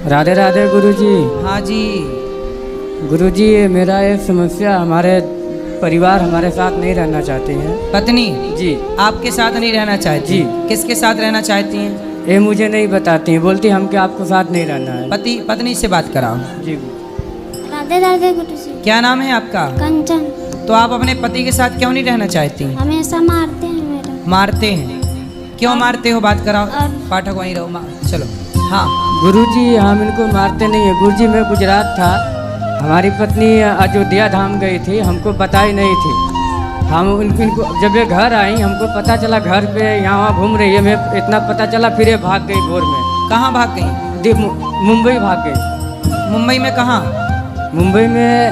राधे राधे गुरुजी। हाँ जी। गुरुजी, मेरा एक समस्या, हमारे परिवार हमारे साथ नहीं रहना चाहते हैं। पत्नी जी। आपके साथ नहीं रहना चाहती? जी। किसके साथ रहना चाहती हैं? ये मुझे नहीं बताती हैं, बोलती हम क्या आपको साथ नहीं रहना है। पत्नी से बात कराओ। जी। राधे राधे गुरुजी। क्या नाम है आपका? कंचन। तो आप अपने पति के साथ क्यों नहीं रहना चाहती? हमेशा मारते हैं मेरा। मारते हैं? क्यों मारते हो? बात कराओ। पाठक वहीं रहो। चलो। हाँ गुरुजी, हम इनको मारते नहीं है। गुरुजी, मैं गुजरात था, हमारी पत्नी अयोध्या धाम गई थी, हमको पता ही नहीं थी। हम इनको जब ये घर आई, हमको पता चला घर पे यहाँ घूम रही है, मैं इतना पता चला, फिर ये भाग गई भोर में। कहाँ भाग गई? मुंबई भाग गई। मुंबई में कहाँ? मुंबई में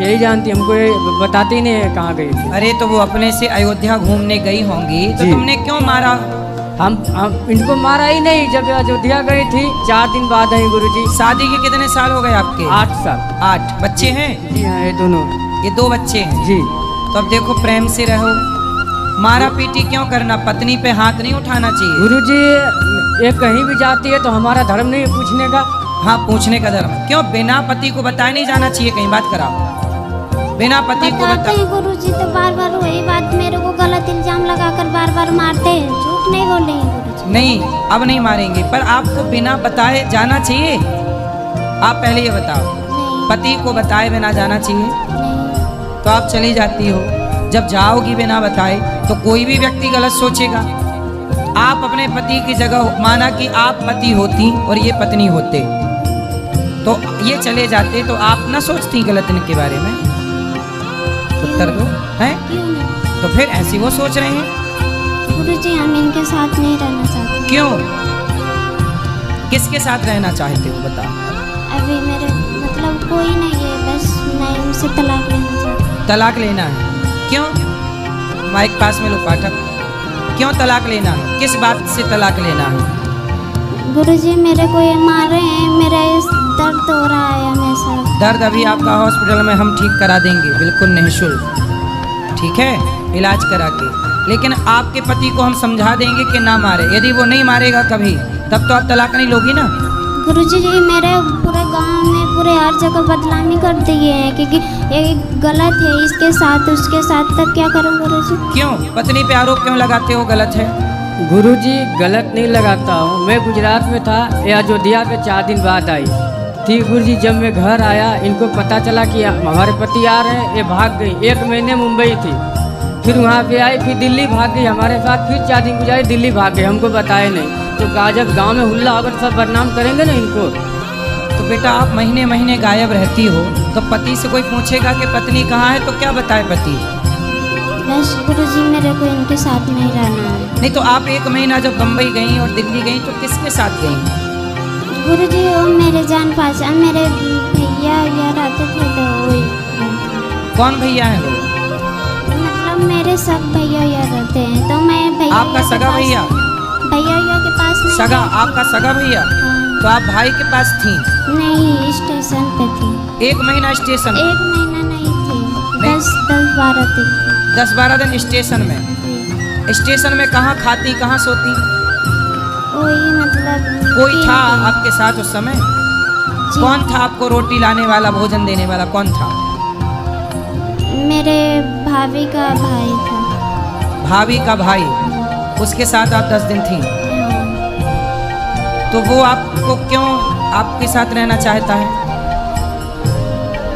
यही जानती, हमको ये बताती नहीं है कहाँ गई थी। अरे तो वो अपने से अयोध्या घूमने गई होंगी, तो जी। तुमने क्यों मारा? हम इनको मारा ही नहीं। जब अयोध्या गई थी 4 दिन बाद आई गुरुजी। शादी के कितने साल हो गए आपके? 8 साल। 8 बच्चे हैं? जी हाँ, ये दोनों। ये 2 बच्चे हैं जी। तो अब देखो, प्रेम से रहो। मारा पीटी क्यों करना? पत्नी पे हाथ नहीं उठाना चाहिए। गुरुजी, ये कहीं भी जाती है तो हमारा धर्म नहीं है पूछने का। हाँ, पूछने का धर्म। क्यों बिना पति को बताए नहीं जाना चाहिए? कहीं बात कराओ। बिना पति को बताते बताए। हैं गुरुजी, तो बार बार वही बात मेरे को गलत इल्जाम लगाकर बार बार मारते हैं। झूठ नहीं बोल रहे हैं गुरुजी। नहीं, अब नहीं मारेंगे, पर आपको बिना बताए जाना चाहिए। आप पहले ये बताओ, नहीं, पति को बताए बिना जाना चाहिए? नहीं। तो आप चली जाती हो। जब जाओगी बिना बताए तो कोई भी व्यक्ति गलत सोचेगा। आप अपने पति की जगह, माना कि आप पति होती और ये पत्नी होते, तो ये चले जाते, तो आप ना सोचती गलत इनके बारे में? उत्तर दो। हैं? क्यों नहीं? तो फिर ऐसी वो सोच रहे हैं। गुरुजी, हम इनके साथ नहीं रहना चाहते। क्यों? किसके साथ रहना चाहते हो बताओ? अभी मेरे मतलब कोई नहीं है, बस मैं उनसे तलाक लेना चाहती हूँ। तलाक लेना है? क्यों? माइक पास में लो पाठक। क्यों तलाक लेना है? किस बात से तलाक लेना है? गुरुजी, मेरे को ये मार रहे हैं, मेरा इस दर्द हो रहा है हमेशा। दर्द अभी आपका हॉस्पिटल में हम ठीक करा देंगे, बिल्कुल निःशुल्क। ठीक है, इलाज करा के। लेकिन आपके पति को हम समझा देंगे कि ना मारे। यदि वो नहीं मारेगा कभी, तब तो आप तलाक नहीं लोगी ना? गुरुजी जी, मेरे पूरे गांव में पूरे हर जगह बदनामी कर दिए हैं, क्योंकि ये गलत है, इसके साथ उसके साथ, तब क्या करूं गुरुजी? क्यों पत्नी पे आरोप क्यों लगाते हो? गलत है। गुरुजी, गलत नहीं लगाता हूँ। मैं गुजरात में था, ये अयोध्या के 4 दिन बाद आई थी गुरुजी। जब मैं घर आया, इनको पता चला कि हमारे पति आ रहे हैं, ये भाग गई। 1 महीने मुंबई थी, फिर वहाँ पे आई, फिर दिल्ली भाग गई हमारे साथ। फिर 4 दिन गुजारे, दिल्ली भाग गई, हमको बताए नहीं। तो जब गाँव में हुल्ला होगा तो सब बदनाम करेंगे ना इनको। तो बेटा, आप महीने महीने गायब रहती हो, तो पति से कोई पूछेगा कि पत्नी कहाँ है, तो क्या बताए पति? बस गुरुजी, मेरे को इनके साथ नहीं रहना है। नहीं तो आप 1 महीना जब बम्बई गई और दिल्ली गई, तो किसके साथ गई? गुरुजी, वो मेरे जान पहचान, मेरे भैया रहते थे, तो वही। कौन भैया है वो? मतलब मेरे सब भैया रहते हैं, तो मैं भैया आपका सगा भैया? भैया के पास नहीं। सगा? आपका सगा भैया? हाँ। तो आप भाई के पास थी? नहीं, स्टेशन पे थी। 1 महीना स्टेशन? 1 महीना नहीं थी, नहीं। 10-12 दिन थी। 10-12 दिन स्टेशन में? जी। स्टेशन में कहाँ खाती, कहाँ सोती? वही मतलब कोई था आपके साथ उस समय? जी। कौन था आपको रोटी लाने वाला, भोजन देने वाला? कौन था? मेरे भाभी का भाई था। भाभी का भाई? उसके साथ आप 10 दिन थी? हाँ। तो वो आपको क्यों आपके साथ रहना चाहता है?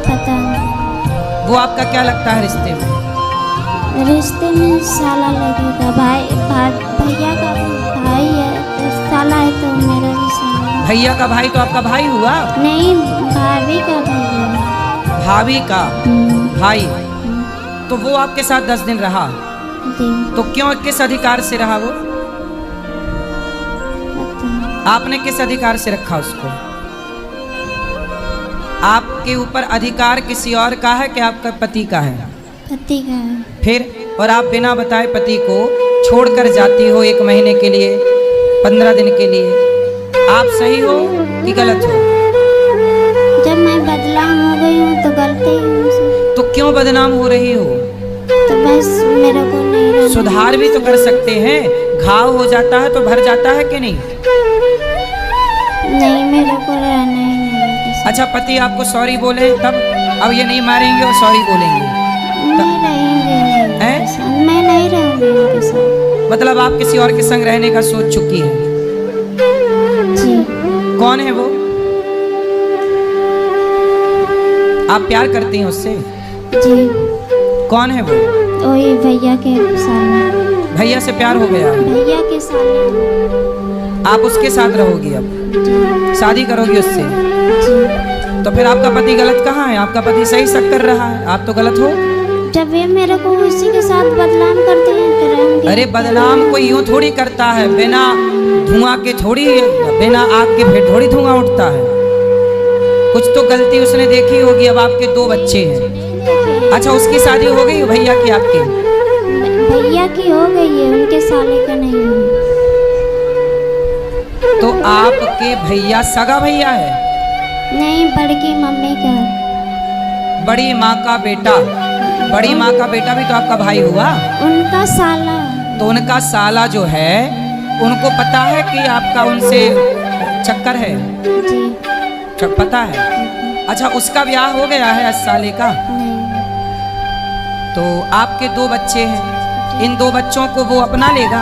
पता नहीं। वो आपका क्या लगता है रिश्ते में? रिश्ते में साला लगेगा। भैया का भी भाई है, तो साला है, तो मेरा भी साला है। भैया का भाई तो आपका भाई हुआ? नहीं, भाभी का भैया। भाभी का भाई? तो वो आपके साथ 10 दिन रहा, जी। तो क्यों, किस अधिकार से रहा वो? पता नहीं। आपने किस अधिकार से रखा उसको? आपके ऊपर अधिकार किसी और का है कि आपका पति का है? पति का है। फिर? और आप बिना बताए पति को छोड़कर जाती हो 1 महीने के लिए, 15 दिन के लिए। आप सही हो कि गलत हो? जब मैं बदनाम हो गई हूँ तो गलती है मुझसे। तो क्यों बदनाम हो रही हो? तो बस मेरे को नहीं रहना। सुधार भी तो कर सकते हैं। घाव हो जाता है तो भर जाता है कि नहीं? नहीं, मेरे को रहना अच्छा, पति आपको सॉरी बोले तब अब ये नहीं मारेंगे और सॉरी बोलेंगे? नहीं रहेंगे हैं? उनके साथ। मैं नहीं रहूंगी उनके साथ। मतलब आप किसी और के संग रहने का सोच चुकी हैं? जी। कौन है वो? आप प्यार करती हैं उससे? जी। कौन है वो? वही भैया के सामने। भैया से प्यार हो गया? भैया के सामने। आप उसके साथ रहोगी अब? जी। शादी करोगी उससे? जी। तो फिर आपका पति गलत कहाँ है? आपका पति सही सब कर रहा है, आप तो गलत हो। जब ये मेरे को उसी के साथ बदनाम करते हैं तो रहेंगे। अरे बदनाम कोई यूं थोड़ी करता है, बिना धुआं के थोड़ी, बिना आग के फिर थोड़ी धुआं उठता है। कुछ तो गलती उसने देखी होगी। अब आपके 2 बच्चे हैं। अच्छा, उसकी शादी हो गई भैया की आपके? भैया की हो गई है, उनके साले का नहीं हुई। तो आपके भैया सगा भैया है? नहीं, बड़की मम्मी का। बड़ी माँ का बेटा? बड़ी माँ का बेटा भी तो आपका भाई हुआ। उनका साला। तो उनका साला जो है, उनको पता है कि आपका उनसे चक्कर है? जी। पता है। अच्छा, उसका ब्याह हो गया है 8 साले का? नहीं। तो आपके 2 बच्चे हैं, इन 2 बच्चों को वो अपना लेगा?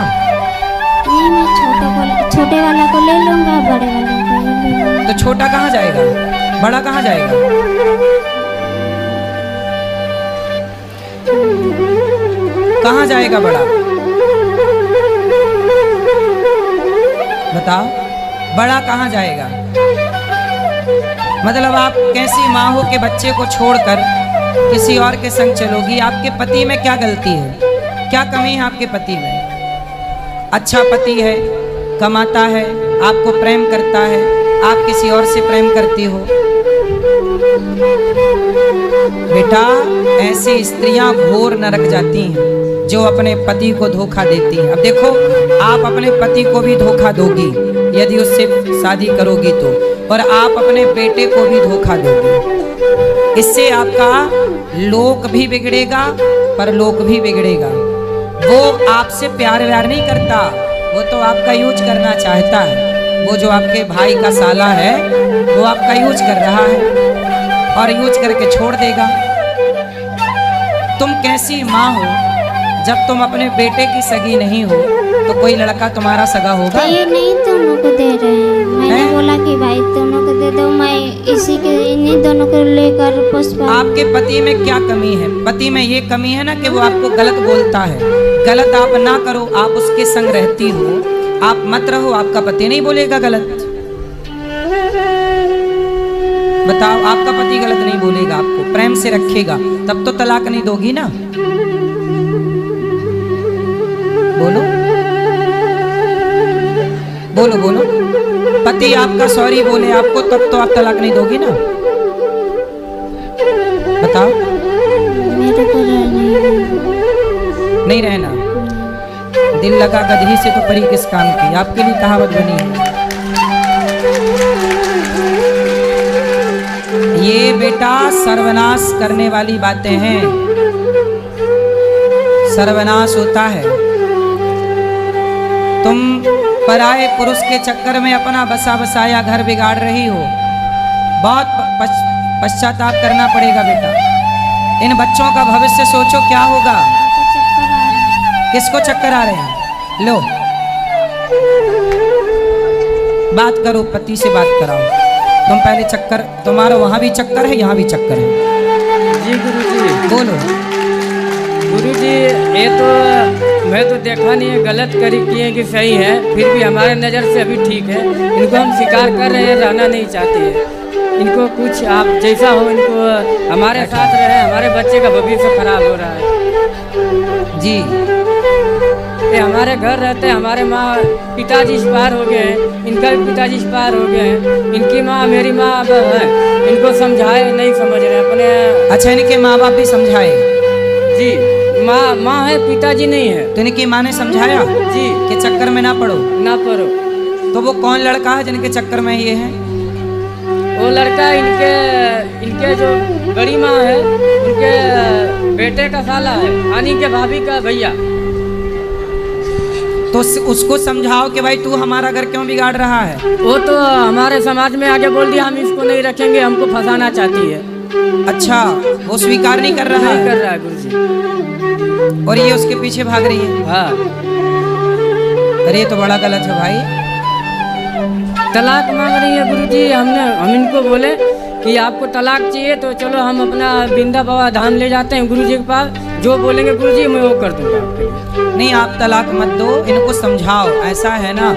नहीं, मैं छोटे वाला को ले लूंगा, बड़े वाले को ले लूंगा। तो छोटा कहाँ जाएगा? बड़ा कहाँ जाएगा? कहाँ जाएगा बड़ा? बताओ, बड़ा कहाँ जाएगा? मतलब आप कैसी माँ हो के बच्चे को छोड़कर किसी और के संग चलोगी? आपके पति में क्या गलती है? क्या कमी है आपके पति में? अच्छा पति है, कमाता है, आपको प्रेम करता है, आप किसी और से प्रेम करती हो। बेटा, ऐसी स्त्रियां घोर नरक जाती हैं जो अपने पति को धोखा देती हैं। अब देखो, आप अपने पति को भी धोखा दोगी यदि उससे शादी करोगी तो, और आप अपने बेटे को भी धोखा दोगी। इससे आपका लोक भी बिगड़ेगा, परलोक भी बिगड़ेगा। वो आपसे प्यार व्यार नहीं करता, वो तो आपका यूज करना चाहता है। वो जो आपके भाई का साला है, वो आपका यूज कर रहा है और यूज करके छोड़ देगा। तुम कैसी माँ हो जब तुम अपने बेटे की सगी नहीं हो, तो कोई लड़का तुम्हारा सगा होगा? तो ये नहीं दोनों को दे रहे हैं। मैंने बोला कि भाई दोनों को दे दो, मैं इसी के इन्हीं दोनों को लेकर पुष्पा। आपके पति में क्या कमी है? पति में ये कमी है ना कि वो आपको गलत बोलता है। गलत आप ना करो, आप उसके संग रहती हो, आप मत रहो, आपका पति नहीं बोलेगा गलत। बताओ, आपका पति गलत नहीं बोलेगा, आपको प्रेम से रखेगा, तब तो तलाक नहीं दोगी ना? बोलो बोलो बोलो। पति आपका सॉरी बोले आपको, तब तो आप तलाक नहीं दोगी ना? बताओ। मेरे को नहीं रहना। दिल लगा गधे से तो परी किस काम की, आपके लिए कहावत बनी है। ये बेटा सर्वनाश करने वाली बातें हैं, सर्वनाश होता है। तुम पराये पुरुष के चक्कर में अपना बसा बसाया घर बिगाड़ रही हो। बहुत पश्चाताप करना पड़ेगा बेटा। इन बच्चों का भविष्य सोचो, क्या होगा? किसको चक्कर आ रहे हैं? लो, बात करो, पति से बात कराओ। तुम पहले चक्कर, तुम्हारा वहां भी चक्कर है, यहाँ भी चक्कर है। जी गुरुजी। बोलो। गुरुजी, ये तो मैं तो देखा नहीं है गलत करी किए कि सही है, फिर भी हमारे नज़र से अभी ठीक है। इनको हम स्वीकार कर रहे हैं, रहना नहीं चाहते हैं। इनको कुछ आप जैसा हो, इनको हमारे साथ रहे, हमारे बच्चे का भविष्य खराब हो रहा है। जी, ये हमारे घर रहते हैं, हमारे माँ पिताजी एक्सपायर हो गए हैं, इनका भी पिताजी एक्सपायर हो गए हैं। इनकी माँ मेरी माँ अब है, इनको समझाए नहीं समझ रहे अपने। अच्छा, इनके माँ बाप भी समझाए? जी, माँ है, पिताजी नहीं है। तो इनकी माँ ने समझाया जी कि चक्कर में ना पड़ो, ना पढ़ो। तो वो कौन लड़का है जिनके चक्कर में ये है? वो लड़का इनके जो बड़ी माँ है, उनके बेटे का साला है, यानी के भाभी का भैया। तो उसको समझाओ कि भाई तू हमारा घर क्यों बिगाड़ रहा है। वो तो हमारे समाज में आके बोल दिया हम इसको नहीं रखेंगे, हमको फंसाना चाहती है। अच्छा, वो स्वीकार नहीं कर रहा नहीं कर है रहा है गुरुजी। और ये उसके पीछे भाग रही है। हाँ, अरे ये तो बड़ा गलत है भाई। तलाक मांग रही है गुरुजी। हम इनको बोले कि आपको तलाक चाहिए तो चलो हम अपना बिंदा बाबा धाम ले जाते हैं गुरुजी के पास, जो बोलेंगे गुरुजी मैं वो कर दूंगा आपके लिए। नहीं, आप तलाक मत दो, इनको समझाओ। ऐसा है ना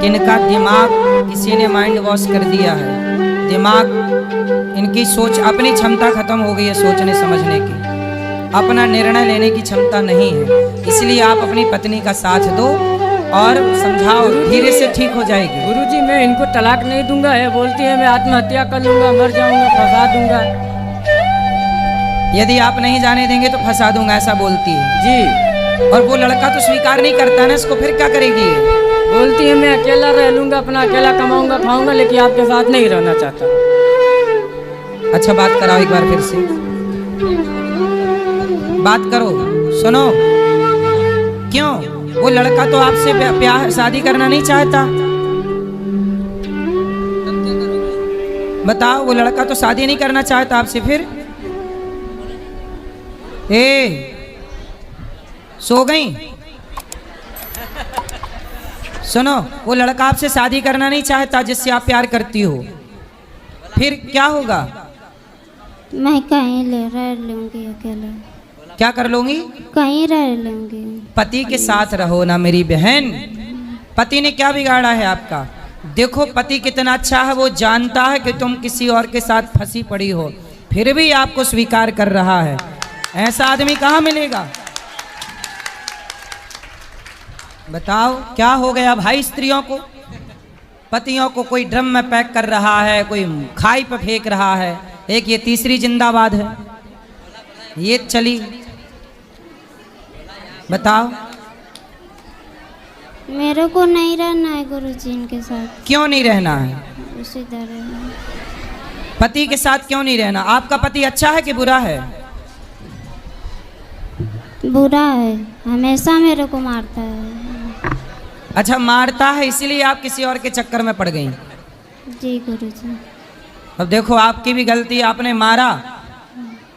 कि इनका दिमाग किसी ने माइंड वॉश कर दिया है। दिमाग, इनकी सोच, अपनी क्षमता खत्म हो गई है सोचने समझने की, अपना निर्णय लेने की क्षमता नहीं है। इसलिए आप अपनी पत्नी का साथ दो और समझाओ, धीरे से ठीक हो जाएगी। गुरुजी मैं इनको तलाक नहीं दूंगा है, बोलती है मैं आत्महत्या कर लूंगा, मर जाऊंगा, फंसा दूंगा। यदि आप नहीं जाने देंगे तो फंसा दूंगा, ऐसा बोलती है जी। और वो लड़का तो स्वीकार नहीं करता ना, इसको फिर क्या करेगी? बोलती है मैं अकेला रह लूंगा, अपना अकेला कमाऊंगा खाऊंगा, लेकिन आपके साथ नहीं रहना चाहता। अच्छा, बात कराओ एक बार फिर से, बात करो, सुनो। क्यों? वो लड़का तो आपसे प्यार शादी करना नहीं चाहता। बताओ, वो लड़का तो शादी नहीं करना चाहता आपसे, फिर सो गई? सुनो, वो लड़का आपसे शादी करना नहीं चाहता जिससे आप प्यार करती हो, फिर क्या होगा? मैं कहीं रह लूंगी अकेले। क्या कर लूंगी? कहीं रह लूंगी। पति के साथ रहो ना मेरी बहन। पति ने क्या बिगाड़ा है आपका? देखो पति कितना अच्छा है, वो जानता है कि तुम किसी और के साथ फंसी पड़ी हो, फिर भी आपको स्वीकार कर रहा है। ऐसा आदमी कहाँ मिलेगा? बताओ क्या हो गया भाई स्त्रियों को? पतियों को कोई ड्रम में पैक कर रहा है, कोई खाई पर फेंक रहा है, एक ये तीसरी जिंदाबाद है, ये चली। बताओ। मेरे को नहीं रहना है गुरुजी इनके साथ। क्यों नहीं रहना है? उसी तरह पति के साथ क्यों नहीं रहना? आपका पति अच्छा है कि बुरा है? बुरा है, हमेशा मेरे को मारता है। अच्छा, मारता है इसीलिए आप किसी और के चक्कर में पड़ गई। जी गुरुजी। अब देखो आपकी भी गलती, आपने मारा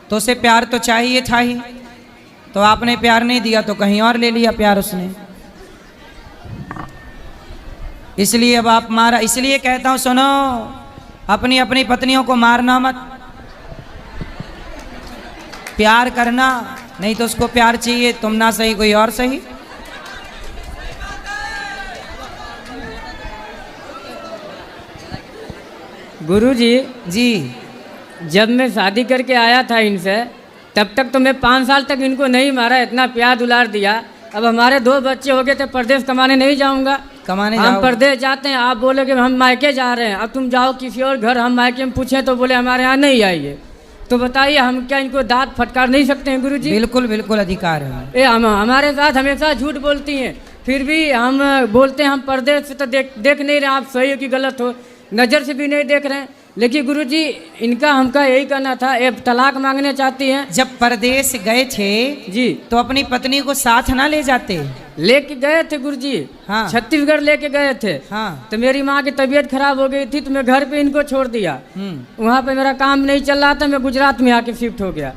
तो उसे प्यार तो चाहिए था ही, तो आपने प्यार नहीं दिया तो कहीं और ले लिया प्यार उसने, इसलिए अब आप मारा। इसलिए कहता हूं सुनो, अपनी अपनी पत्नियों को मारना मत, प्यार करना। नहीं तो उसको प्यार चाहिए, तुम ना सही कोई और सही। गुरुजी जी, जब मैं शादी करके आया था इनसे, तब तक तो मैं 5 साल तक इनको नहीं मारा, इतना प्यार दुलार दिया। अब हमारे 2 बच्चे हो गए थे, परदेश कमाने नहीं जाऊंगा। कमाने हम जाओ। परदेश जाते हैं, आप बोले कि हम मायके जा रहे हैं, अब तुम जाओ किसी और घर। हम मायके में पूछें तो बोले हमारे यहाँ नहीं आइए। तो बताइए हम क्या इनको दांत फटकार नहीं सकते हैं गुरुजी? बिल्कुल बिल्कुल अधिकार है। हमारे साथ हमेशा झूठ बोलती हैं, फिर भी हम बोलते हैं हम परदेश से तो देख नहीं रहे आप सही हो कि गलत हो, नज़र से भी नहीं देख रहे हैं। लेकिन गुरुजी इनका हमका यही कहना था, ये तलाक मांगने चाहती हैं। जब परदेश गए थे जी, तो अपनी पत्नी को साथ ना ले जाते? लेके गए थे गुरुजी। हाँ। छत्तीसगढ़ लेके गए थे। हाँ। तो मेरी माँ की तबीयत खराब हो गई थी, तो मैं घर पे इनको छोड़ दिया। वहाँ पे मेरा काम नहीं चल रहा था, मैं गुजरात में आके शिफ्ट हो गया।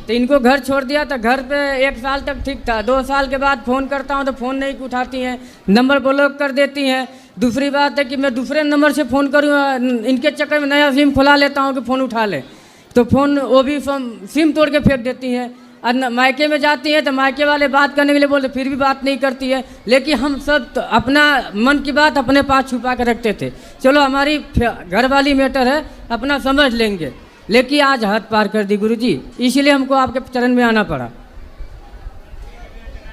तो इनको घर छोड़ दिया, तो घर पे 1 साल तक ठीक था। 2 साल के बाद फ़ोन करता हूँ तो फ़ोन नहीं उठाती हैं, नंबर ब्लॉक कर देती हैं। दूसरी बात है कि मैं दूसरे नंबर से फ़ोन करूँ, इनके चक्कर में नया सिम खुला लेता हूँ कि फ़ोन उठा ले, तो फ़ोन वो भी सिम तोड़ के फेंक देती हैं। और मायके में जाती हैं तो मायके वाले बात करने के लिए बोलते, फिर भी बात नहीं करती है। लेकिन हम सब तो अपना मन की बात अपने पास छुपा कर रखते थे, चलो हमारी घर वाली मैटर है अपना समझ लेंगे। लेकिन आज हद पार कर दी गुरुजी, इसलिए हमको आपके चरण में आना पड़ा।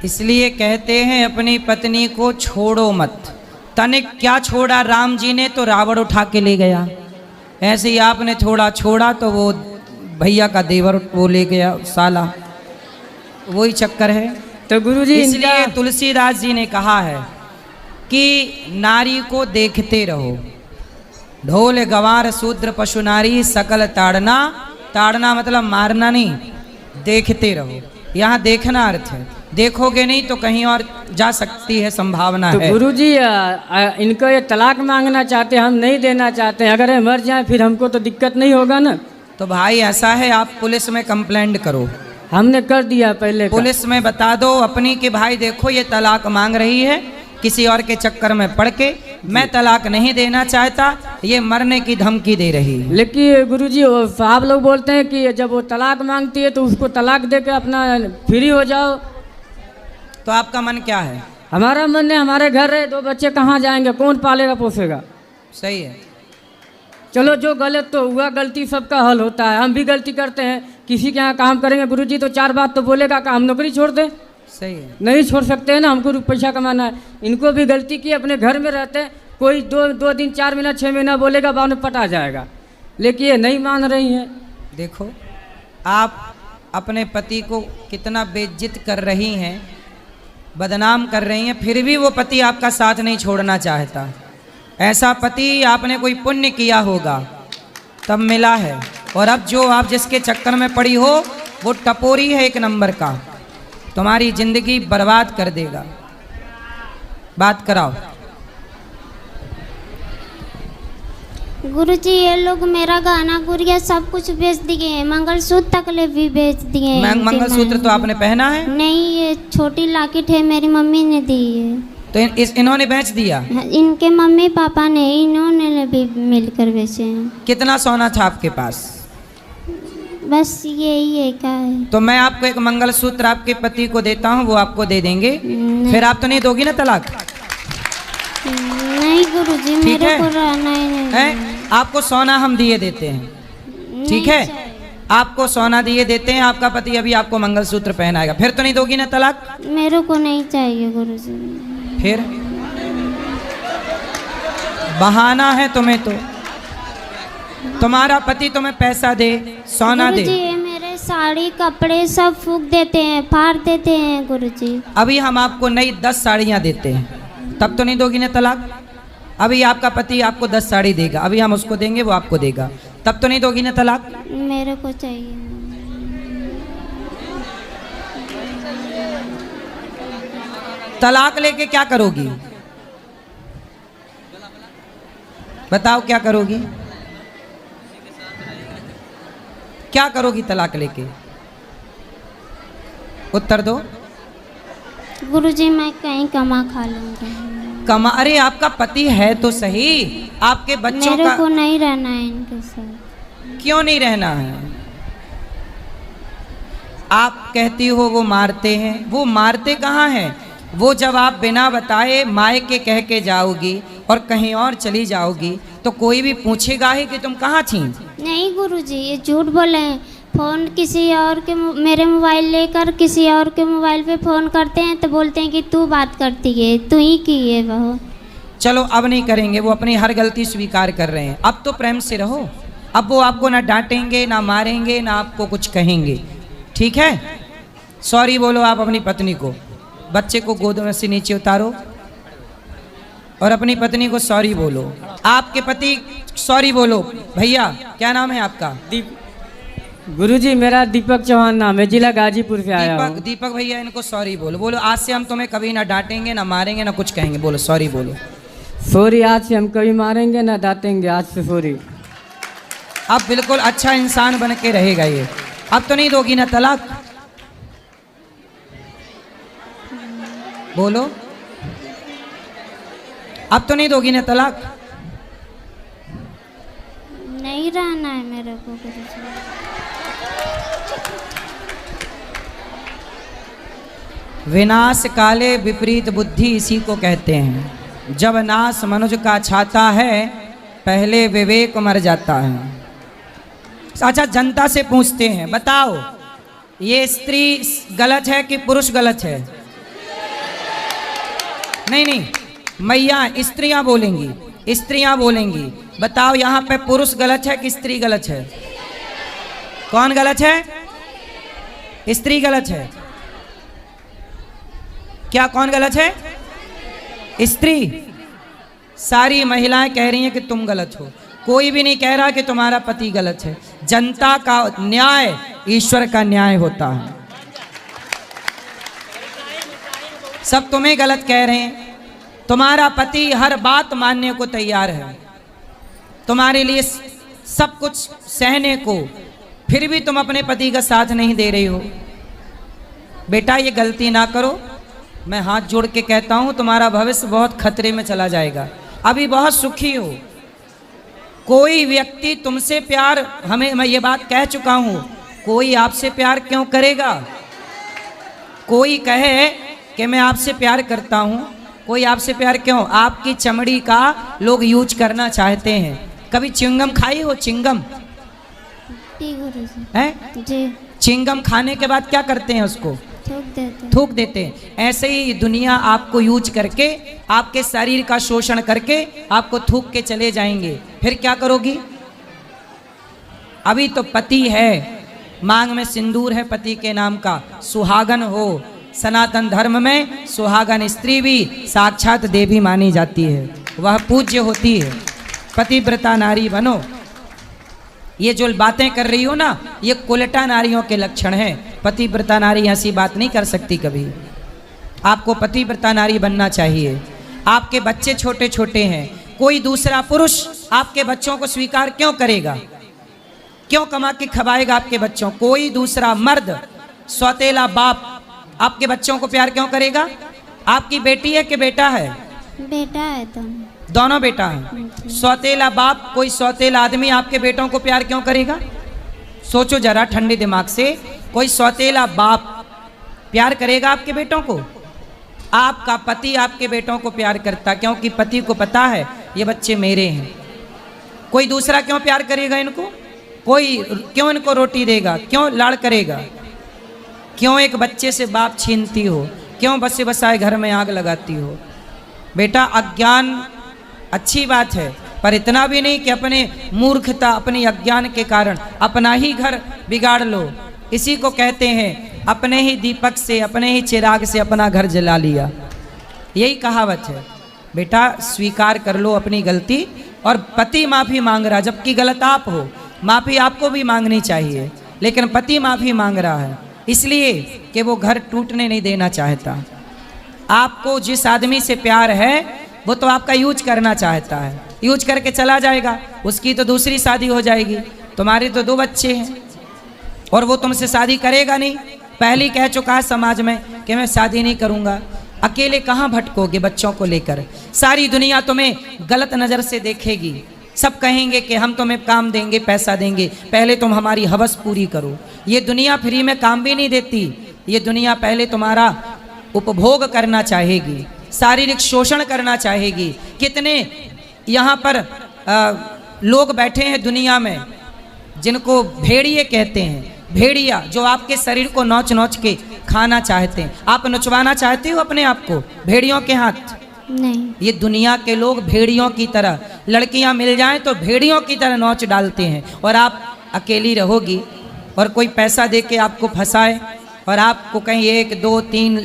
इसलिए कहते हैं अपनी पत्नी को छोड़ो मत। तनिक क्या छोड़ा राम जी ने, तो रावण उठा के ले गया। ऐसे ही आपने थोड़ा छोड़ा तो वो भैया का देवर वो ले गया साला, वही चक्कर है। तो गुरुजी इसलिए तुलसीदास जी ने कहा है कि नारी को देखते रहो, ढोल गवार शूद्र पशु नारी सकल ताड़ना। ताड़ना मतलब मारना नहीं, देखते रहो। यहाँ देखना अर्थ है। देखोगे नहीं तो कहीं और जा सकती है, संभावना तो है। गुरुजी इनको ये तलाक मांगना चाहते हैं, हम नहीं देना चाहते हैं। अगर ये मर जाए फिर हमको तो दिक्कत नहीं होगा ना। तो भाई ऐसा है, आप पुलिस में कंप्लेंट करो। हमने कर दिया पहले का। पुलिस में बता दो अपनी कि भाई देखो ये तलाक मांग रही है किसी और के चक्कर में पड़ के, मैं तलाक नहीं देना चाहता, ये मरने की धमकी दे रही है। लेकिन गुरुजी वो साहब लोग बोलते हैं कि जब वो तलाक मांगती है तो उसको तलाक दे के अपना फ्री हो जाओ। तो आपका मन क्या है? हमारा मन है, हमारे घर है, 2 बच्चे कहाँ जाएंगे, कौन पालेगा पोसेगा। सही है। चलो जो गलत तो हुआ, गलती सबका हल होता है, हम भी गलती करते हैं। किसी के यहाँ काम करेंगे गुरुजी तो 4 बात तो बोलेगा कि हम नौकरी छोड़ दें, सही है। नहीं छोड़ सकते हैं ना, हमको पैसा कमाना है। इनको भी गलती की, अपने घर में रहते हैं, कोई 2 दिन 4 महीना 6 महीना बोलेगा, बाद में पटा जाएगा। लेकिन ये नहीं मान रही हैं। देखो आप अपने पति को कितना बेइज्जत कर रही हैं, बदनाम कर रही हैं, फिर भी वो पति आपका साथ नहीं छोड़ना चाहता। ऐसा पति आपने कोई पुण्य किया होगा तब मिला है, और अब जो आप जिसके चक्कर में पड़ी हो वो टपोरी है, 1 नंबर का, तुम्हारी जिंदगी बर्बाद कर देगा। बात कराओ। गुरुजी ये लोग मेरा गाना गुड़िया सब कुछ बेच दिए हैं, मंगलसूत्र तक ले भी बेच दिए हैं। मंगलसूत्र तो आपने पहना है? नहीं, ये छोटी लॉकेट है, मेरी मम्मी ने दी है। तो इन्होंने बेच दिया? इनके मम्मी पापा ने, इन्होंने भी मिलकर बेचे हैं। कितना सोना था आपके पास? बस यही है का है। तो मैं आपको एक मंगलसूत्र आपके पति को देता हूँ, वो आपको दे देंगे। फिर आप तो नहीं दोगी ना तलाक? नहीं गुरुजी, मेरे को रहना ही नहीं है। आपको सोना हम दिए देते हैं, ठीक है? आपको सोना दिए देते हैं, आपका पति अभी आपको मंगलसूत्र पहनाएगा, फिर तो नहीं दोगी ना तलाक? मेरे को नहीं चाहिए गुरुजी। फिर बहाना है तुम्हें, तो तुम्हारा पति तुम्हें पैसा दे, सोना दे। गुरुजी ये मेरे साड़ी कपड़े सब फूक देते हैं, फाड़ देते हैं गुरुजी। अभी हम आपको नई 10 साड़ियाँ देते हैं, तब तो नहीं दोगी ना तलाक? अभी आपका पति आपको 10 साड़ी देगा, अभी हम उसको देंगे, वो आपको देगा, तब तो नहीं दोगी ना तलाक? मेरे को चाहिए। तलाक लेके क्या करोगी? बताओ क्या करोगी? क्या करोगी तलाक लेके? उत्तर दो। गुरुजी मैं कहीं कमा खा लूंगा। कमा? अरे आपका पति है तो सही, आपके बच्चों मेरे का को नहीं रहना है इनके साथ। क्यों नहीं रहना है? आप कहती हो वो मारते हैं, वो मारते कहाँ हैं? वो जब आप बिना बताए मायके कह के जाओगी और कहीं और चली जाओगी तो कोई भी पूछेगा ही कि तुम कहाँ थी। नहीं गुरुजी ये झूठ बोले हैं। फ़ोन किसी और के मेरे मोबाइल लेकर किसी और के मोबाइल पे फ़ोन करते हैं तो बोलते हैं कि तू बात करती है, तू ही की है बहू। चलो अब नहीं करेंगे, वो अपनी हर गलती स्वीकार कर रहे हैं। अब तो प्रेम से रहो, अब वो आपको ना डांटेंगे ना मारेंगे ना आपको कुछ कहेंगे, ठीक है? सॉरी बोलो आप अपनी पत्नी को, बच्चे को गोद में से नीचे उतारो और अपनी पत्नी को सॉरी बोलो। आपके पति सॉरी बोलो। भैया क्या नाम है आपका? गुरुजी मेरा दीपक चौहान नाम है, जिला गाजीपुर से आया हूँ। दीपक भैया इनको सॉरी बोलो। बोलो आज से हम तुम्हें कभी ना डांटेंगे ना मारेंगे ना कुछ कहेंगे। बोलो सॉरी बोलो। सॉरी, आज से हम कभी मारेंगे ना डांटेंगे, आज से सॉरी। अब बिल्कुल अच्छा इंसान बन के रहेगा ये। अब तो नहीं दोगी ना तलाक? बोलो अब तो नहीं दोगी ना तलाक? नहीं रहना है मेरे को गुरुजी। विनाश काले विपरीत बुद्धि इसी को कहते हैं। जब नाश मनुज का छाता है पहले विवेक मर जाता है। अच्छा जनता से पूछते हैं, बताओ ये स्त्री गलत है कि पुरुष गलत है? नहीं मैया स्त्रियां बोलेंगी, स्त्रियां बोलेंगी। बताओ यहाँ पे पुरुष गलत है कि स्त्री गलत है? कौन गलत है? स्त्री गलत है। क्या कौन गलत है? स्त्री। सारी महिलाएं कह रही हैं कि तुम गलत हो, कोई भी नहीं कह रहा कि तुम्हारा पति गलत है। जनता का न्याय ईश्वर का न्याय होता है। सब तुम्हें गलत कह रहे हैं। तुम्हारा पति हर बात मानने को तैयार है, तुम्हारे लिए सब कुछ सहने को, फिर भी तुम अपने पति का साथ नहीं दे रही हो। बेटा ये गलती ना करो, मैं हाथ जोड़ के कहता हूं तुम्हारा भविष्य बहुत खतरे में चला जाएगा। अभी बहुत सुखी हो, कोई व्यक्ति तुमसे प्यार, मैं ये बात कह चुका हूं, कोई आपसे प्यार क्यों करेगा? कोई कहे कि मैं आपसे प्यार करता हूं, कोई आपसे प्यार क्यों? आपकी चमड़ी का लोग यूज करना चाहते हैं। कभी चिंगम खाई हो? चिंगम जी गुरुजी। है जी। चिंगम खाने के बाद क्या करते हैं? उसको थूक देते हैं। ऐसे ही दुनिया आपको यूज करके, आपके शरीर का शोषण करके आपको थूक के चले जाएंगे। फिर क्या करोगी? अभी तो पति है, मांग में सिंदूर है पति के नाम का, सुहागन हो। सनातन धर्म में सुहागन स्त्री भी साक्षात देवी मानी जाती है, वह पूज्य होती है। पतिव्रता नारी बनो। ये जो बातें कर रही हो ना, ये कुलटा नारियों के लक्षण हैं। पतिव्रता नारी ऐसी बात नहीं कर सकती कभी। आपको पतिव्रता नारी बनना चाहिए। आपके बच्चे छोटे छोटे हैं, कोई दूसरा पुरुष आपके बच्चों को स्वीकार क्यों करेगा? क्यों कमा के खवाएगा आपके बच्चों? कोई दूसरा मर्द, सौतेला बाप आपके बच्चों को प्यार क्यों करेगा? आपकी बेटी है कि बेटा है? बेटा है दोनों बेटा हैं। सौतेला बाप, कोई सौतेला आदमी आपके बेटों को प्यार क्यों करेगा? सोचो जरा ठंडे दिमाग से, कोई सौतेला बाप प्यार करेगा आपके बेटों को? आपका पति आपके बेटों को प्यार करता, क्योंकि पति को पता है ये बच्चे मेरे हैं। कोई दूसरा क्यों प्यार करेगा इनको? कोई क्यों इनको रोटी देगा? क्यों लाड़ करेगा? क्यों एक बच्चे से बाप छीनती हो? क्यों बसे बसाए घर में आग लगाती हो? बेटा अज्ञान अच्छी बात है, पर इतना भी नहीं कि अपने मूर्खता, अपनी अज्ञान के कारण अपना ही घर बिगाड़ लो। इसी को कहते हैं अपने ही दीपक से, अपने ही चिराग से अपना घर जला लिया। यही कहावत है। बेटा स्वीकार कर लो अपनी गलती। और पति माफ़ी मांग रहा, जबकि गलत आप हो, माफ़ी आपको भी मांगनी चाहिए, लेकिन पति माफ़ी मांग रहा है इसलिए कि वो घर टूटने नहीं देना चाहता। आपको जिस आदमी से प्यार है वो तो आपका यूज करना चाहता है, यूज करके चला जाएगा, उसकी तो दूसरी शादी हो जाएगी। तुम्हारे तो 2 बच्चे हैं और वो तुमसे शादी करेगा नहीं। पहले कह चुका है समाज में कि मैं शादी नहीं करूँगा। अकेले कहाँ भटकोगे बच्चों को लेकर? सारी दुनिया तुम्हें गलत नज़र से देखेगी। सब कहेंगे कि हम तुम्हें काम देंगे, पैसा देंगे, पहले तुम हमारी हवस पूरी करो। ये दुनिया फ्री में काम भी नहीं देती। ये दुनिया पहले तुम्हारा उपभोग करना चाहेगी, शारीरिक शोषण करना चाहेगी। कितने यहाँ पर लोग बैठे हैं दुनिया में जिनको भेड़िए कहते हैं। भेड़िया जो आपके शरीर को नोच नोच के खाना चाहते हैं। आप नचवाना चाहते हो अपने आप को भेड़ियों के हाथ? नहीं। ये दुनिया के लोग भेड़ियों की तरह, लड़कियां मिल जाएं तो भेड़ियों की तरह नोच डालते हैं। और आप अकेली रहोगी और कोई पैसा दे के आपको फंसाए और आपको कहीं 1, 2, 3,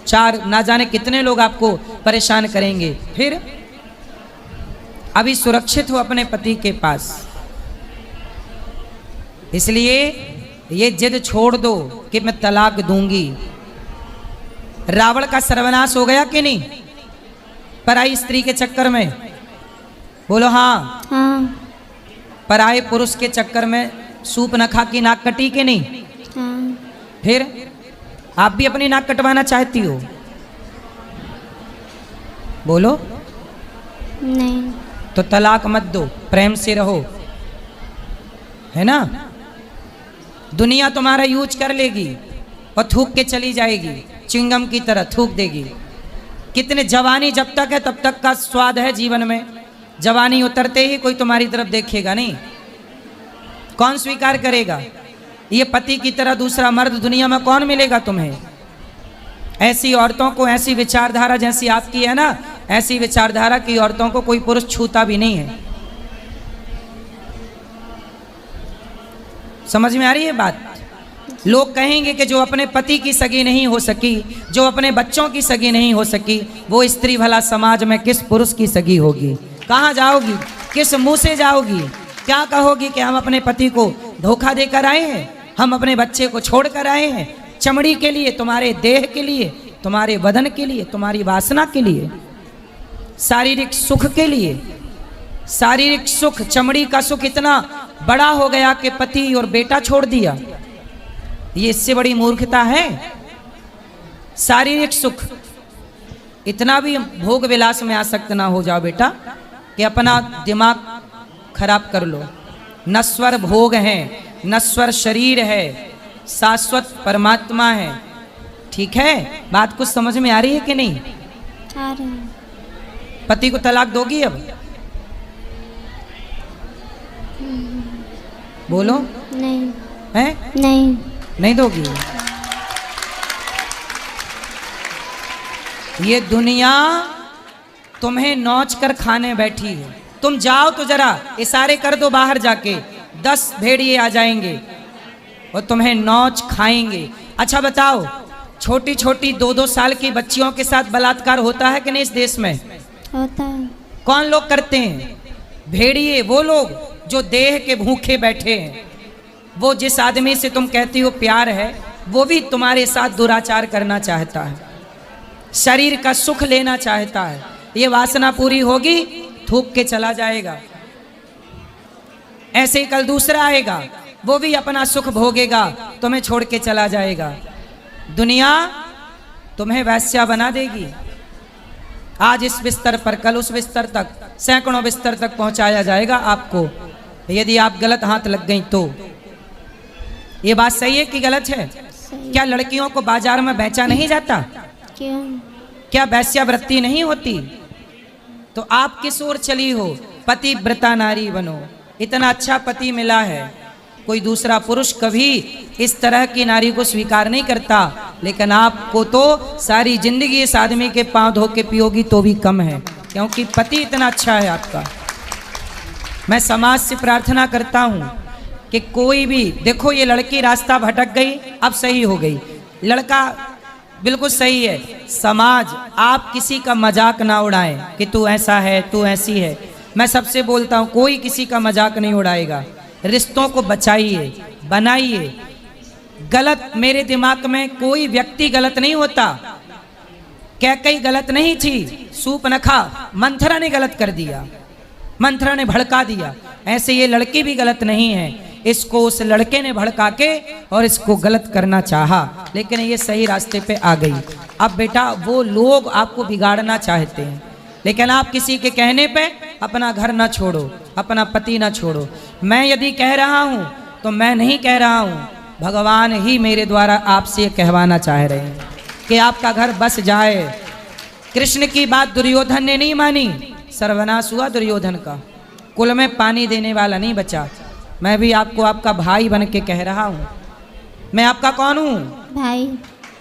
4 ना जाने कितने लोग आपको परेशान करेंगे। फिर अभी सुरक्षित हो अपने पति के पास, इसलिए ये जिद छोड़ दो कि मैं तलाक दूंगी। रावण का सर्वनाश हो गया कि नहीं पराई स्त्री के चक्कर में? बोलो हाँ। हाँ। पराए पुरुष के चक्कर में सूप न खा की नाक कटी कि नहीं? हाँ। फिर आप भी अपनी नाक कटवाना चाहती हो? बोलो। नहीं। तो तलाक मत दो, प्रेम से रहो, है ना? दुनिया तुम्हारा यूज कर लेगी और थूक के चली जाएगी, चिंगम की तरह थूक देगी। कितने जवानी जब तक है तब तक का स्वाद है जीवन में। जवानी उतरते ही कोई तुम्हारी तरफ देखेगा नहीं। कौन स्वीकार करेगा? ये पति की तरह दूसरा मर्द दुनिया में कौन मिलेगा तुम्हें? ऐसी औरतों को, ऐसी विचारधारा जैसी आपकी है ना, ऐसी विचारधारा की औरतों को कोई पुरुष छूता भी नहीं है। समझ में आ रही है बात? लोग कहेंगे कि जो अपने पति की सगी नहीं हो सकी, जो अपने बच्चों की सगी नहीं हो सकी, वो स्त्री भला समाज में किस पुरुष की सगी होगी? कहाँ जाओगी? किस मुंह से जाओगी? क्या कहोगी कि हम अपने पति को धोखा देकर आए हैं, हम अपने बच्चे को छोड़ कर आए हैं, चमड़ी के लिए, तुम्हारे देह के लिए? तुम्हारे वदन के लिए, तुम्हारी वासना के लिए, शारीरिक सुख के लिए। शारीरिक सुख, चमड़ी का सुख इतना बड़ा हो गया कि पति और बेटा छोड़ दिया। ये इससे बड़ी मूर्खता है। शारीरिक सुख, इतना भी भोग विलास में आसक्त ना हो जाओ बेटा कि अपना दिमाग खराब कर लो। नश्वर भोग है, नश्वर शरीर है, शाश्वत परमात्मा है। ठीक है, बात कुछ समझ में आ रही है कि नहीं? आ रहे हैं। पति को तलाक दोगी अब? बोलो। नहीं। है? नहीं। नहीं दोगी? ये दुनिया तुम्हें नोच कर खाने बैठी है। तुम जाओ तो जरा इशारे कर दो बाहर जाके, 10 भेड़िए आ जाएंगे और तुम्हें नोच खाएंगे। अच्छा बताओ, छोटी छोटी 2-2 साल की बच्चियों के साथ बलात्कार होता है कि नहीं इस देश में? होता है। कौन लोग करते हैं? भेड़िए, वो लोग जो देह के भूखे बैठे हैं। वो जिस आदमी से तुम कहती हो प्यार है, वो भी तुम्हारे साथ दुराचार करना चाहता है, शरीर का सुख लेना चाहता है। ये वासना पूरी होगी, थूक के चला जाएगा। ऐसे ही कल दूसरा आएगा, वो भी अपना सुख भोगेगा, तुम्हें छोड़ के चला जाएगा। दुनिया तुम्हें वैश्या बना देगी। आज इस बिस्तर पर, कल उस बिस्तर तक, सैकड़ों बिस्तर तक पहुंचाया जाएगा आपको, यदि आप गलत हाथ लग गई तो। ये बात सही है कि गलत है? सही। क्या लड़कियों को बाजार में बेचा नहीं जाता? क्यों? क्या वैश्यावृत्ति नहीं होती? तो आप किस ओर चली हो? पतिव्रता नारी बनो। इतना अच्छा पति मिला है, कोई दूसरा पुरुष कभी इस तरह की नारी को स्वीकार नहीं करता, लेकिन आपको तो सारी जिंदगी इस आदमी के पांव धो के पियोगी तो भी कम है, क्योंकि पति इतना अच्छा है आपका। मैं समाज से प्रार्थना करता हूं कि कोई भी, देखो ये लड़की रास्ता भटक गई, अब सही हो गई, लड़का बिल्कुल सही है। समाज, आप किसी का मजाक ना उड़ाएं कि तू ऐसा है, तू ऐसी है। मैं सबसे बोलता हूं, कोई किसी का मजाक नहीं उड़ाएगा। रिश्तों को बचाइए, बनाइए। गलत, मेरे दिमाग में कोई व्यक्ति गलत नहीं होता। कैकई गलत नहीं थी, सूपनखा मंथरा ने गलत कर दिया, मंथरा ने भड़का दिया। ऐसे ये लड़की भी गलत नहीं है, इसको उस लड़के ने भड़का के और इसको गलत करना चाहा, लेकिन ये सही रास्ते पे आ गई। अब बेटा, वो लोग आपको बिगाड़ना चाहते हैं, लेकिन आप किसी के कहने पे अपना घर ना छोड़ो, अपना पति ना छोड़ो। मैं यदि कह रहा हूँ तो मैं नहीं कह रहा हूँ, भगवान ही मेरे द्वारा आपसे कहवाना चाह रहे हैं कि आपका घर बस जाए। कृष्ण की बात दुर्योधन ने नहीं मानी, सर्वनाश हुआ दुर्योधन का, कुल में पानी देने वाला नहीं बचा। मैं भी आपको आपका भाई बन के कह रहा हूँ। मैं आपका कौन हूँ? भाई।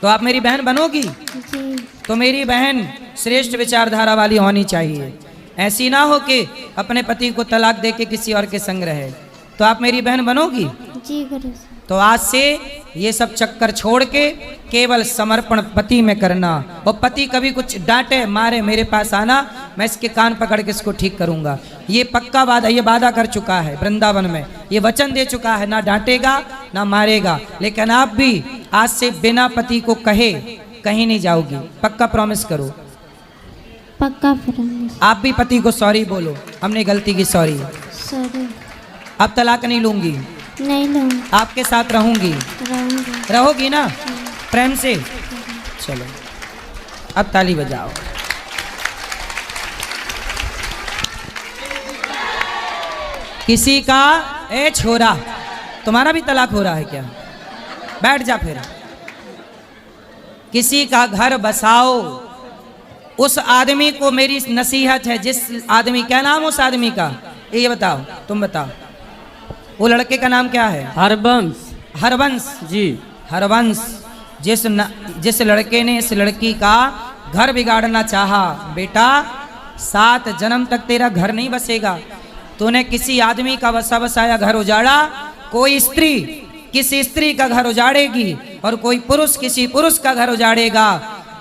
तो आप मेरी बहन बनोगी? जी। तो मेरी बहन श्रेष्ठ विचारधारा वाली होनी चाहिए। ऐसी ना हो कि अपने पति को तलाक दे के किसी और के संग रहे। तो आप मेरी बहन बनोगी? जी गुरु। तो आज से ये सब चक्कर छोड़ के केवल समर्पण पति में करना। और पति कभी कुछ डांटे मारे, मेरे पास आना, मैं इसके कान पकड़ के इसको ठीक करूंगा। ये पक्का वादा, ये वादा कर चुका है वृंदावन में, ये वचन दे चुका है, ना डांटेगा ना मारेगा। लेकिन आप भी आज से बिना पति को कहे कहीं नहीं जाओगी, पक्का प्रॉमिस करो। पक्का प्रॉमिस। आप भी पति को सॉरी बोलो, हमने गलती की, सॉरी, सॉरी। अब तलाक नहीं लूंगी, नहीं लूँगी। आपके साथ रहूंगी। रहूँगी। रहोगी ना प्रेम से? चलो अब ताली बजाओ। किसी का, ए छोरा, तुम्हारा भी तलाक हो रहा है क्या? बैठ जा फिर। किसी का घर बसाओ। उस आदमी को मेरी नसीहत है, जिस आदमी, क्या नाम उस आदमी का, ये बताओ, तुम बताओ। वो लड़के का नाम क्या है? हरबंश। हरवंश जी। हरवंश। जिस लड़के ने इस लड़की का घर बिगाड़ना चाहा, बेटा 7 जन्म तक तेरा घर नहीं बसेगा। तूने किसी आदमी का बसा बसाया घर उजाड़ा, कोई स्त्री किसी स्त्री का घर उजाड़ेगी और कोई पुरुष किसी पुरुष का घर उजाड़ेगा,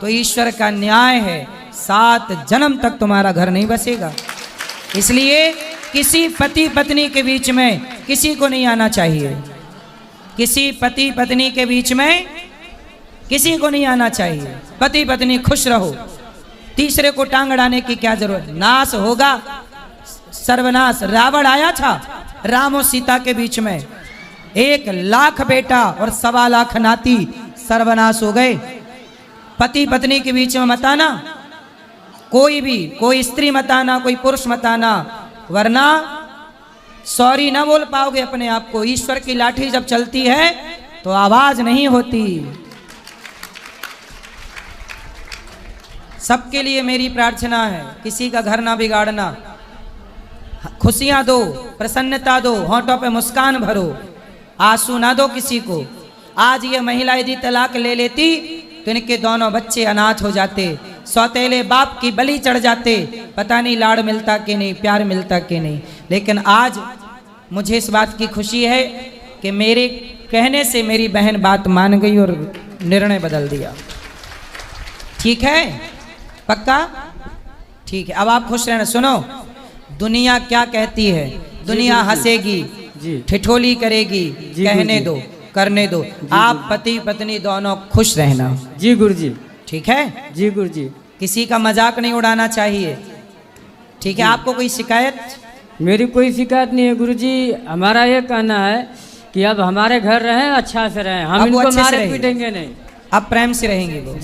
तो ईश्वर का न्याय है, 7 जन्म तक तुम्हारा घर नहीं बसेगा। इसलिए किसी पति पत्नी के बीच में किसी को नहीं आना चाहिए। किसी पति पत्नी के बीच में किसी को नहीं आना चाहिए। पति पत्नी खुश रहो, तीसरे को टांग अड़ाने की क्या जरूरत। नाश होगा, सर्वनाश। रावण आया था राम और सीता के बीच में, 1,00,000 बेटा और 1,25,000 नाती, सर्वनाश हो गए। पति पत्नी के बीच में मत आना, कोई भी, कोई स्त्री मत आना, कोई पुरुष मत आना, वरना सॉरी ना बोल पाओगे अपने आप को। ईश्वर की लाठी जब चलती है तो आवाज नहीं होती। सबके लिए मेरी प्रार्थना है, किसी का घर ना बिगाड़ना, खुशियां दो, प्रसन्नता दो, होठों पे मुस्कान भरो, आंसू ना दो किसी को। आज ये महिला यदि तलाक ले लेती तो इनके दोनों बच्चे अनाथ हो जाते, सौतेले बाप की बलि चढ़ जाते, पता नहीं लाड़ मिलता कि नहीं, प्यार मिलता कि नहीं। लेकिन आज मुझे इस बात की खुशी है कि मेरे कहने से मेरी बहन बात मान गई और निर्णय बदल दिया। ठीक है, पक्का? ठीक है, अब आप खुश रहना। सुनो, दुनिया क्या कहती है, दुनिया हंसेगी, ठिठोली करेगी, कहने दो, करने दो। आप पति पत्नी दोनों खुश रहना। जी गुरुजी। ठीक है जी गुरुजी। किसी का मजाक नहीं उड़ाना चाहिए। ठीक है, आपको कोई शिकायत? मेरी कोई शिकायत नहीं है गुरुजी। हमारा ये कहना है कि अब हमारे घर रहें, अच्छा से रहें, हम अब वो इनको अच्छे से मारे रहेंगे। पीटेंगे नहीं। अब प्रेम से रहेंगे वो।